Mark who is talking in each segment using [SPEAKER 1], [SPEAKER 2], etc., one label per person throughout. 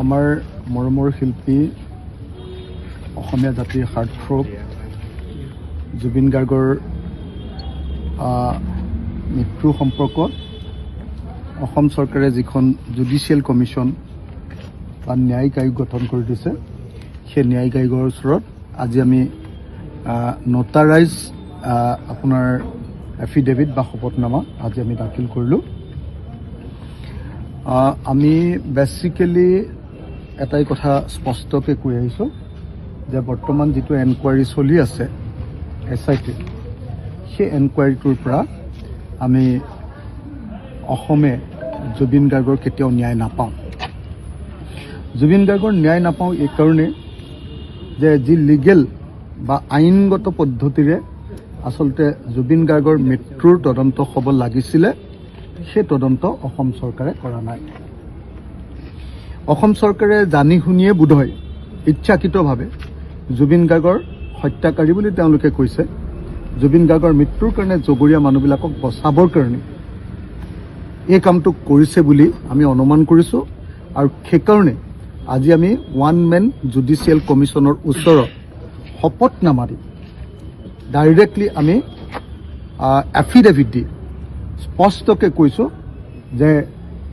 [SPEAKER 1] আমাৰ মৰমৰ শিল্পী অসমীয়া জাতিৰ হাৰ্টথ্ৰব জুবিন গাৰ্গৰ মৃত্যু সম্পৰ্কত অসম চৰকাৰে যিখন জুডিচিয়েল কমিশ্যন বা ন্যায়িক আয়োগ গঠন কৰি দিছে সেই ন্যায়িক আয়োগৰ ওচৰত আজি আমি নটাৰাইজ আপোনাৰ এফিডেভিট বা শপতনামা আজি আমি দাখিল কৰিলোঁ। আমি বেচিকেলি এটাই কথা স্পষ্টকৈ কৈ আহিছোঁ যে বৰ্তমান যিটো এনকুৱাৰী চলি আছে SIT সেই এনকুৱাৰীটোৰ পৰা আমি অসমে জুবিন গাৰ্গৰ কেতিয়াও ন্যায় নাপাওঁ। জুবিন গাৰ্গৰ ন্যায় নাপাওঁ এই কাৰণে যে যি লিগেল বা আইনগত পদ্ধতিৰে আচলতে জুবিন গাৰ্গৰ মৃত্যুৰ তদন্ত হ'ব লাগিছিলে সেই তদন্ত অসম চৰকাৰে কৰা নাই। অসম চৰকাৰে জানি শুনিয়ে বোধহয় ইচ্ছাকৃতভাৱে জুবিন গাৰ্গৰ হত্যাকাৰী বুলি তেওঁলোকে কৈছে। জুবিন গাৰ্গৰ মৃত্যুৰ কাৰণে জগৰীয়া মানুহবিলাকক বচাবৰ কাৰণে এই কামটো কৰিছে বুলি আমি অনুমান কৰিছোঁ আৰু সেইকাৰণে আজি আমি ওৱান মেন জুডিচিয়েল কমিশ্যনৰ ওচৰত শপতনামা দি ডাইৰেক্টলি আমি এফিডেভিট দি স্পষ্টকৈ কৈছোঁ যে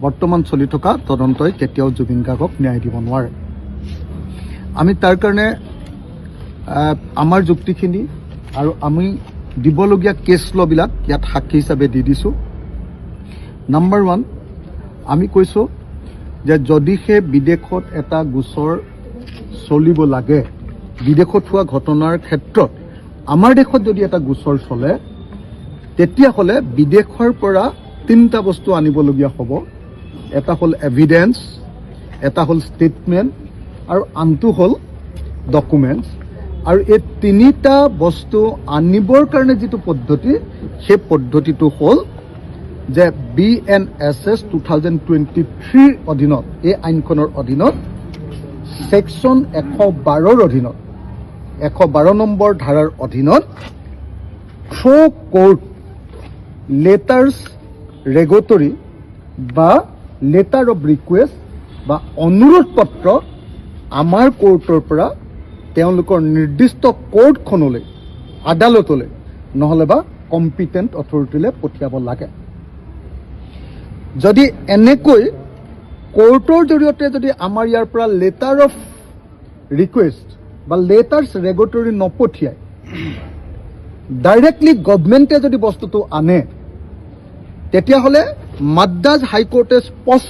[SPEAKER 1] বৰ্তমান চলি থকা তদন্তই কেতিয়াও জুবিন গাৰ্গক ন্যায় দিব নোৱাৰে। আমি তাৰ কাৰণে আমাৰ যুক্তিখিনি আৰু আমি দিবলগীয়া কেছ লবিলাক ইয়াত সাক্ষী হিচাপে দি দিছোঁ। নাম্বাৰ 1 আমি কৈছোঁ যে যদিহে বিদেশত এটা গোচৰ চলিব লাগে, বিদেশত হোৱা ঘটনাৰ ক্ষেত্ৰত আমাৰ দেশত যদি এটা গোচৰ চলে তেতিয়াহ'লে বিদেশৰ পৰা 3টা বস্তু আনিবলগীয়া হ'ব। এটা হ'ল এভিডেন্স, এটা হ'ল ষ্টেটমেণ্ট আৰু আনটো হ'ল ডকুমেণ্টছ। আৰু এই 3টা বস্তু আনিবৰ কাৰণে যিটো পদ্ধতি সেই পদ্ধতিটো হ'ল যে BNSS 2023 অধীনত এই আইনখনৰ অধীনত ছেকশ্যন 112ৰ অধীনত 112 নম্বৰ ধাৰাৰ অধীনত থ্ৰু কোৰ্ট লেটাৰ্ছ ৰেগুটৰী বা লেটাৰ অফ ৰিকুৱেষ্ট বা অনুৰোধ পত্ৰ আমাৰ কোৰ্টৰ পৰা তেওঁলোকৰ নিৰ্দিষ্ট কোৰ্টখনলৈ আদালতলৈ নহ'লে বা কম্পিটেণ্ট অথৰিটিলৈ পঠিয়াব লাগে। যদি এনেকৈ কোৰ্টৰ জৰিয়তে যদি আমাৰ ইয়াৰ পৰা লেটাৰ অফ ৰিকুৱেষ্ট বা লেটাৰ্ছ ৰেগুটৰী নপঠিয়াই ডাইৰেক্টলি গভমেণ্টে যদি বস্তুটো আনে তেতিয়াহ'লে মাদ্ৰাজ হাইকোৰ্টে স্পষ্ট